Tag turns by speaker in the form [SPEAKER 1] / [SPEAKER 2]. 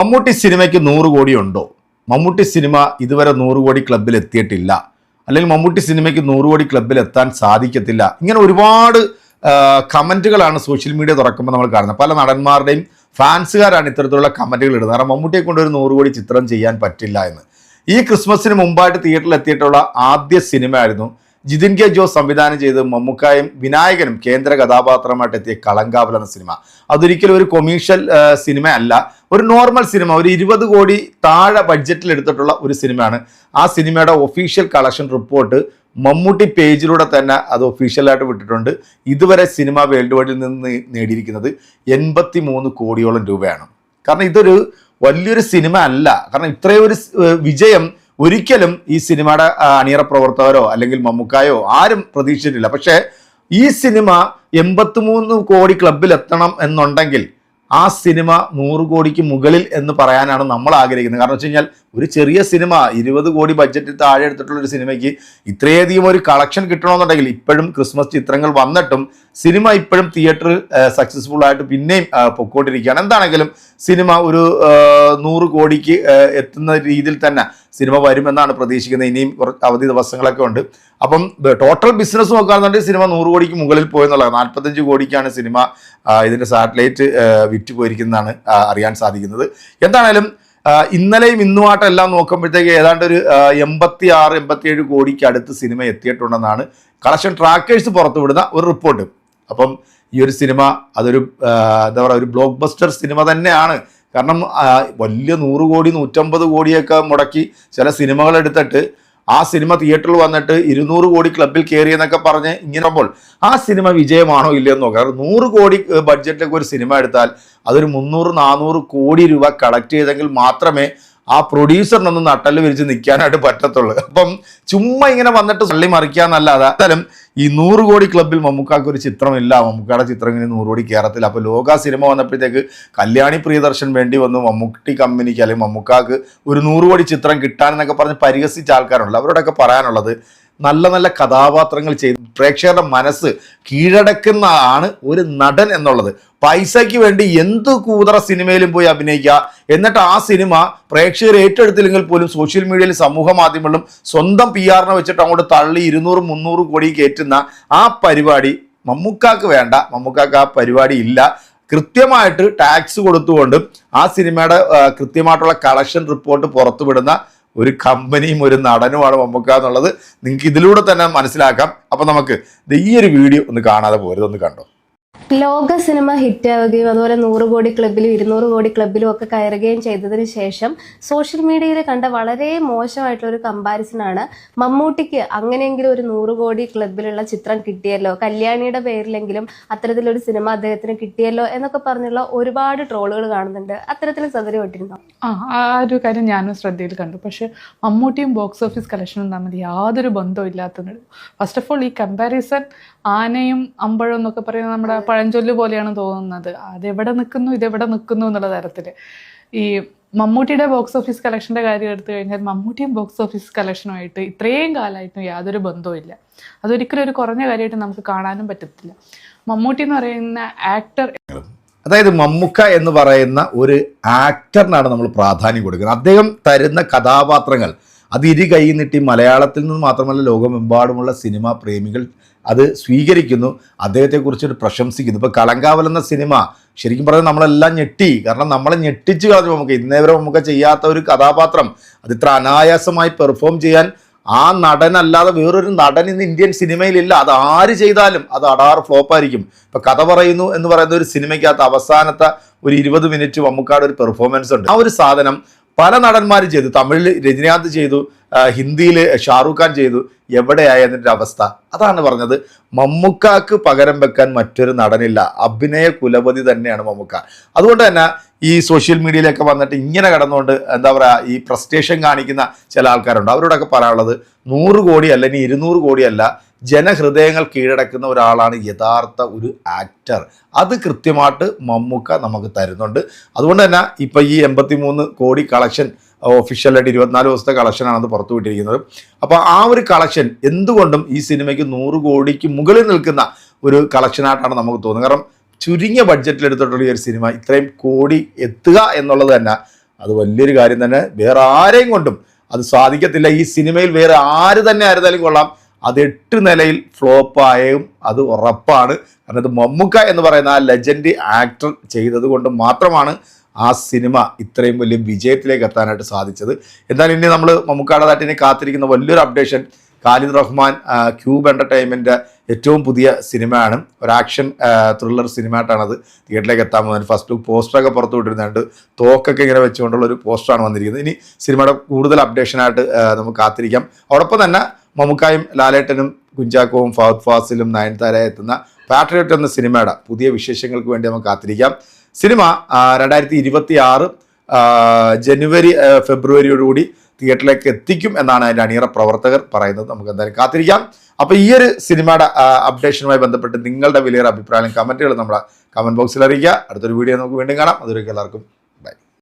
[SPEAKER 1] മമ്മൂട്ടി സിനിമയ്ക്ക് 100 കോടി ഉണ്ടോ? മമ്മൂട്ടി സിനിമ ഇതുവരെ 100 കോടി ക്ലബ്ബിൽ എത്തിയിട്ടില്ല, അല്ലെങ്കിൽ മമ്മൂട്ടി സിനിമയ്ക്ക് 100 കോടി ക്ലബ്ബിൽ എത്താൻ സാധിക്കത്തില്ല. ഇങ്ങനെ ഒരുപാട് കമൻറ്റുകളാണ് സോഷ്യൽ മീഡിയ തുറക്കുമ്പോൾ നമ്മൾ കാണുന്നത്. പല നടന്മാരുടെയും ഫാൻസുകാരാണ് ഇത്തരത്തിലുള്ള കമൻറ്റുകൾ ഇടുന്നത്. കാരണം മമ്മൂട്ടിയെ കൊണ്ട് ഒരു 100 കോടി ചിത്രം ചെയ്യാൻ പറ്റില്ല എന്ന്. ഈ ക്രിസ്മസിന് മുമ്പായിട്ട് തിയേറ്ററിൽ എത്തിയിട്ടുള്ള ആദ്യ സിനിമയായിരുന്നു ജിതിൻ കെ ജോസ് സംവിധാനം ചെയ്ത് മമ്മൂക്കായും വിനായകനും കേന്ദ്ര കഥാപാത്രമായിട്ട് എത്തിയ കളങ്കാവൽ എന്ന സിനിമ. അതൊരിക്കലും ഒരു കൊമേഴ്ഷ്യൽ സിനിമ അല്ല, ഒരു നോർമൽ സിനിമ. ഒരു 20 കോടി താഴെ ബഡ്ജറ്റിൽ എടുത്തിട്ടുള്ള ഒരു സിനിമയാണ്. ആ സിനിമയുടെ ഒഫീഷ്യൽ കളക്ഷൻ റിപ്പോർട്ട് മമ്മൂട്ടി പേജിലൂടെ തന്നെ അത് ഒഫീഷ്യലായിട്ട് വിട്ടിട്ടുണ്ട്. ഇതുവരെ സിനിമ വേൾഡ് വൈഡിൽ നിന്ന് നേടിയിരിക്കുന്നത് 83 കോടിയോളം രൂപയാണ്. കാരണം ഇതൊരു വലിയൊരു സിനിമ അല്ല. കാരണം ഇത്രയും ഒരു വിജയം ഒരിക്കലും ഈ സിനിമയുടെ അണിയറ പ്രവർത്തകരോ അല്ലെങ്കിൽ മമ്മൂക്കായോ ആരും പ്രതീക്ഷിച്ചിട്ടില്ല. പക്ഷേ ഈ സിനിമ 83 കോടി ക്ലബിൽ എത്തണം എന്നുണ്ടെങ്കിൽ ആ സിനിമ 100 കോടിക്ക് മുകളിൽ എന്ന് പറയാനാണ് നമ്മൾ ആഗ്രഹിക്കുന്നത്. കാരണം വെച്ച് കഴിഞ്ഞാൽ ഒരു ചെറിയ സിനിമ 20 കോടി ബഡ്ജറ്റിൽ താഴെ എടുത്തിട്ടുള്ള ഒരു സിനിമയ്ക്ക് ഇത്രയധികം ഒരു കളക്ഷൻ കിട്ടണമെന്നുണ്ടെങ്കിൽ, ഇപ്പോഴും ക്രിസ്മസ് ചിത്രങ്ങൾ വന്നിട്ടും സിനിമ ഇപ്പോഴും തിയേറ്ററിൽ സക്സസ്ഫുൾ ആയിട്ട് പിന്നെയും പൊക്കോണ്ടിരിക്കുകയാണ്. എന്താണെങ്കിലും സിനിമ ഒരു 100 കോടിക്ക് എത്തുന്ന രീതിയിൽ തന്നെ സിനിമ വരുമെന്നാണ് പ്രതീക്ഷിക്കുന്നത്. ഇനിയും കുറച്ച് അവധി ദിവസങ്ങളൊക്കെ ഉണ്ട്. അപ്പം ടോട്ടൽ ബിസിനസ് നോക്കുകയാണെന്നുണ്ടെങ്കിൽ സിനിമ 100 കോടിക്ക് മുകളിൽ പോയെന്നുള്ളത്. 45 കോടിക്കാണ് സിനിമ ഇതിൻ്റെ സാറ്റലൈറ്റ് വിറ്റ് പോയിരിക്കുന്നതാണ് അറിയാൻ സാധിക്കുന്നത്. എന്താണേലും ഇന്നലെയും ഇന്നുമായിട്ട് എല്ലാം നോക്കുമ്പോഴത്തേക്ക് ഏതാണ്ട് ഒരു 86-87 കോടിക്ക് അടുത്ത് സിനിമ എത്തിയിട്ടുണ്ടെന്നാണ് കളക്ഷൻ ട്രാക്കേഴ്സ് പുറത്തുവിടുന്ന ഒരു റിപ്പോർട്ട്. അപ്പം ഈ ഒരു സിനിമ അതൊരു എന്താ പറയുക, ഒരു ബ്ലോക്ക് ബസ്റ്റർ സിനിമ തന്നെയാണ്. കാരണം വലിയ 100 കോടി 150 കോടിയൊക്കെ മുടക്കി ചില സിനിമകൾ എടുത്തിട്ട് ആ സിനിമ തിയേറ്ററിൽ വന്നിട്ട് 200 കോടി ക്ലബിൽ കയറി എന്നൊക്കെ പറഞ്ഞ് ഇങ്ങനെ ആകുമ്പോൾ ആ സിനിമ വിജയമാണോ ഇല്ലയെന്ന് നോക്കാം. 100 കോടി ബഡ്ജറ്റിലൊക്കെ ഒരു സിനിമ എടുത്താൽ അതൊരു 300-400 കോടി രൂപ കളക്ട് ചെയ്തെങ്കിൽ മാത്രമേ ആ പ്രൊഡ്യൂസറിനൊന്ന് നട്ടല് വിരിച്ച് നിൽക്കാനായിട്ട് പറ്റത്തുള്ളൂ. അപ്പം ചുമ്മാ ഇങ്ങനെ വന്നിട്ട് തള്ളി മറിക്കാന്നല്ലാതെ എന്തായാലും ഈ 100 കോടി ക്ലബിൽ മമ്മൂക്കാക്ക് ഒരു ചിത്രമില്ല. മമ്മൂക്കയുടെ ചിത്രം ഇങ്ങനെ 100 കോടി കയറത്തില്ല. അപ്പോൾ ലോക സിനിമ വന്നപ്പോഴത്തേക്ക് കല്യാണി പ്രിയദർശൻ വേണ്ടി വന്നു മമ്മൂട്ടി കമ്പനിക്ക് അല്ലെങ്കിൽ മമ്മൂക്കാക്ക് ഒരു 100 കോടി ചിത്രം കിട്ടാനെന്നൊക്കെ പറഞ്ഞ് പരിഹസിച്ച ആൾക്കാരുണ്ട്. അവരോടൊക്കെ പറയാനുള്ളത്, നല്ല നല്ല കഥാപാത്രങ്ങൾ ചെയ്ത് പ്രേക്ഷകരുടെ മനസ്സ് കീഴടക്കുന്നതാണ് ഒരു നടൻ എന്നുള്ളത്. പൈസയ്ക്ക് വേണ്ടി എന്ത് കൂതറ സിനിമയിലും പോയി അഭിനയിക്കുക, എന്നിട്ട് ആ സിനിമ പ്രേക്ഷകർ ഏറ്റെടുത്തില്ലെങ്കിൽ പോലും സോഷ്യൽ മീഡിയയിൽ സമൂഹ മാധ്യമങ്ങളിലും സ്വന്തം PR-നെ വെച്ചിട്ട് അങ്ങോട്ട് തള്ളി 200-300 കോടി കയറ്റുന്ന ആ പരിപാടി മമ്മൂക്കാക്ക് വേണ്ട. മമ്മൂക്കാക്ക് ആ പരിപാടി ഇല്ല. കൃത്യമായിട്ട് ടാക്സ് കൊടുത്തുകൊണ്ട് ആ സിനിമയുടെ കൃത്യമായിട്ടുള്ള കളക്ഷൻ റിപ്പോർട്ട് പുറത്തുവിടുന്ന ഒരു കമ്പനിയും ഒരു നടനുമാണ് മമ്മൂക്ക എന്നുള്ളത് നിങ്ങൾക്ക് ഇതിലൂടെ തന്നെ മനസ്സിലാക്കാം. അപ്പം നമുക്ക് ഈ ഒരു വീഡിയോ ഒന്ന് കാണാതെ പോരുത്, ഒന്ന് കണ്ടോ.
[SPEAKER 2] ലോക സിനിമ ഹിറ്റാവുകയും അതുപോലെ 100 കോടി ക്ലബിലും 200 കോടി ക്ലബിലും ഒക്കെ കയറുകയും ചെയ്തതിന് ശേഷം സോഷ്യൽ മീഡിയയിൽ കണ്ട വളരെ മോശമായിട്ടുള്ളൊരു കമ്പാരിസനാണ് മമ്മൂട്ടിക്ക് അങ്ങനെയെങ്കിലും ഒരു 100 കോടി ക്ലബിലുള്ള ചിത്രം കിട്ടിയല്ലോ, കല്യാണിയുടെ പേരിലെങ്കിലും അത്തരത്തിലൊരു സിനിമ അദ്ദേഹത്തിന് കിട്ടിയല്ലോ എന്നൊക്കെ പറഞ്ഞുള്ള ഒരുപാട് ട്രോളുകൾ കാണുന്നുണ്ട്. അത്തരത്തിൽ സദരപ്പെട്ടിരുന്നോ?
[SPEAKER 3] ആ ഒരു കാര്യം ഞാനും ശ്രദ്ധയിൽ കണ്ടു. പക്ഷെ മമ്മൂട്ടിയും ബോക്സ് ഓഫീസ് കളക്ഷനും തമ്മിൽ യാതൊരു ബന്ധവും ഇല്ലാത്തത്. ഫസ്റ്റ് ഓഫ് ഓൾ ഈ കമ്പാരിസൺ ആനയും അമ്പഴം എന്നൊക്കെ പറയുന്നത് നമ്മുടെ പഴഞ്ചൊല്ല് പോലെയാണ് തോന്നുന്നത്. അതെവിടെ നിൽക്കുന്നു ഇതെവിടെ നിൽക്കുന്നു എന്നുള്ള തരത്തിൽ. ഈ മമ്മൂട്ടിയുടെ ബോക്സ് ഓഫീസ് കളക്ഷൻ്റെ കാര്യം എടുത്തു കഴിഞ്ഞാൽ മമ്മൂട്ടിയും ബോക്സ് ഓഫീസ് കളക്ഷനുമായിട്ട് ഇത്രയും കാലമായിട്ടും യാതൊരു ബന്ധവും ഇല്ല. അതൊരിക്കലും ഒരു കുറഞ്ഞ കാര്യമായിട്ട് നമുക്ക് കാണാനും പറ്റത്തില്ല. മമ്മൂട്ടി എന്ന് പറയുന്ന ആക്ടർ,
[SPEAKER 1] അതായത് മമ്മൂക്ക എന്ന് പറയുന്ന ഒരു ആക്ടറിനാണ് നമ്മൾ പ്രാധാന്യം കൊടുക്കുന്നത്. അദ്ദേഹം തരുന്ന കഥാപാത്രങ്ങൾ അത് ഇരു കൈ നീട്ടി മലയാളത്തിൽ നിന്ന് മാത്രമല്ല ലോകമെമ്പാടുമുള്ള സിനിമാ പ്രേമികൾ അത് സ്വീകരിക്കുന്നു, അദ്ദേഹത്തെക്കുറിച്ച് പ്രശംസിക്കുന്നു. ഇപ്പോൾ കളങ്കാവൽ എന്ന സിനിമ ശരിക്കും പറഞ്ഞാൽ നമ്മളെല്ലാം ഞെട്ടി. കാരണം നമ്മളെ ഞെട്ടിച്ച് കളഞ്ഞു. നമുക്ക് ഇന്നേവരെ നമുക്ക് ചെയ്യാത്ത ഒരു കഥാപാത്രം അത് ഇത്ര അനായാസമായി പെർഫോം ചെയ്യാൻ ആ നടനല്ലാതെ വേറൊരു നടൻ ഇന്ന് ഇന്ത്യൻ സിനിമയിലില്ല. അത് ആര് ചെയ്താലും അത് അടാറ് ഫ്ലോപ്പായിരിക്കും. ഇപ്പം കഥ പറയുന്നു എന്ന് പറയുന്ന ഒരു സിനിമയ്ക്കകത്ത് അവസാനത്തെ ഒരു 20 മിനിറ്റ് മമ്മൂക്കാട് ഒരു പെർഫോമൻസ് ഉണ്ട്. ആ ഒരു സാധനം പല നടന്മാരും ചെയ്തു. തമിഴിൽ രജനീകാന്ത് ചെയ്തു, ഹിന്ദിയിൽ ഷാറൂഖ് ഖാൻ ചെയ്തു. എവിടെയായി അതിൻ്റെ അവസ്ഥ? അതാണ് പറഞ്ഞത്. മമ്മൂക്കാക്ക് പകരം വെക്കാൻ മറ്റൊരു നടനില്ല. അഭിനയ കുലപതി തന്നെയാണ് മമ്മൂക്ക. അതുകൊണ്ട് തന്നെ ഈ സോഷ്യൽ മീഡിയയിലൊക്കെ വന്നിട്ട് ഇങ്ങനെ കിടന്നുകൊണ്ട് എന്താ പറയുക, ഈ പ്രസ്റ്റേഷൻ കാണിക്കുന്ന ചില ആൾക്കാരുണ്ട്. അവരോടൊക്കെ പറയാനുള്ളത്, 100 കോടി അല്ല, ഇനി 200 കോടിയല്ല, ജനഹൃദയങ്ങൾ കീഴടക്കുന്ന ഒരാളാണ് യഥാർത്ഥ ഒരു ആക്ടർ. അത് കൃത്യമായിട്ട് മമ്മൂക്ക നമുക്ക് തരുന്നുണ്ട്. അതുകൊണ്ട് തന്നെ ഇപ്പം ഈ 83 കോടി കളക്ഷൻ ഒഫീഷ്യലായിട്ട് 24 ദിവസത്തെ കളക്ഷനാണ് അത് പുറത്തു വിട്ടിരിക്കുന്നത്. അപ്പോൾ ആ ഒരു കളക്ഷൻ എന്തുകൊണ്ടും ഈ സിനിമയ്ക്ക് 100 കോടിക്ക് മുകളിൽ നിൽക്കുന്ന ഒരു കളക്ഷനായിട്ടാണ് നമുക്ക് തോന്നുന്നത്. കാരണം ചുരുങ്ങിയ ബഡ്ജറ്റിൽ എടുത്തിട്ടുള്ള ഈ ഒരു സിനിമ ഇത്രയും കോടി എത്തുക എന്നുള്ളത് തന്നെ അത് വലിയൊരു കാര്യം തന്നെ. വേറെ ആരെയും കൊണ്ടും അത് സാധിക്കത്തില്ല. ഈ സിനിമയിൽ വേറെ ആര് തന്നെ ആയിരുന്നാലും കൊള്ളാം, അത് 8 നിലയിൽ ഫ്ലോപ്പായും അത് ഉറപ്പാണ്. കാരണം ഇത് മമ്മൂക്ക എന്ന് പറയുന്ന ആ ലെജൻഡ് ആക്ടർ ചെയ്തത് കൊണ്ട് മാത്രമാണ് ആ സിനിമ ഇത്രയും വലിയ വിജയത്തിലേക്ക് എത്താനായിട്ട് സാധിച്ചത്. എന്തായാലും ഇനി നമ്മൾ മമ്മൂക്കയുടെ നാട്ടിനെ കാത്തിരിക്കുന്ന വലിയൊരു updation, Khalid Rahman cube entertainment ഏറ്റവും പുതിയ സിനിമയാണ്. ഒരു ആക്ഷൻ ത്രില്ലർ സിനിമയായിട്ടാണത് തിയേറ്ററിലേക്ക് എത്താൻ പോകുന്നത്. ഫസ്റ്റ് ലുക്ക് പോസ്റ്ററൊക്കെ പുറത്തു വിട്ടിരുന്നുണ്ട്, തോക്കൊക്കെ ഇങ്ങനെ വെച്ചുകൊണ്ടുള്ള ഒരു പോസ്റ്ററാണ് വന്നിരിക്കുന്നത്. ഇനി സിനിമയുടെ കൂടുതൽ അപ്ഡേഷനായിട്ട് നമുക്ക് കാത്തിരിക്കാം. അതോടൊപ്പം തന്നെ മമ്മൂക്കായും ലാലേട്ടനും കുഞ്ചാക്കോവും ഫഹദ് ഫാസിലും നയൻതാര എത്തുന്ന പാട്രിയോട്ട് എന്ന സിനിമയുടെ പുതിയ വിശേഷങ്ങൾക്ക് വേണ്ടി നമുക്ക് കാത്തിരിക്കാം. സിനിമ 2026 ജനുവരി ഫെബ്രുവരിയോടുകൂടി തിയേറ്ററിലേക്ക് എത്തിക്കും എന്നാണ് അതിൻ്റെ അണിയറ പ്രവർത്തകർ പറയുന്നത്. നമുക്ക് എന്തായാലും കാത്തിരിക്കാം. അപ്പോൾ ഈ ഒരു സിനിമയുടെ അപ്ഡേഷനുമായി ബന്ധപ്പെട്ട് നിങ്ങളുടെ വലിയൊരു അഭിപ്രായം കമൻറ്റുകൾ നമ്മുടെ കമൻറ്റ് ബോക്സിൽ അറിയിക്കുക. അടുത്തൊരു വീഡിയോ നമുക്ക് വീണ്ടും കാണാം. അതുവരെയ്ക്കും എല്ലാവർക്കും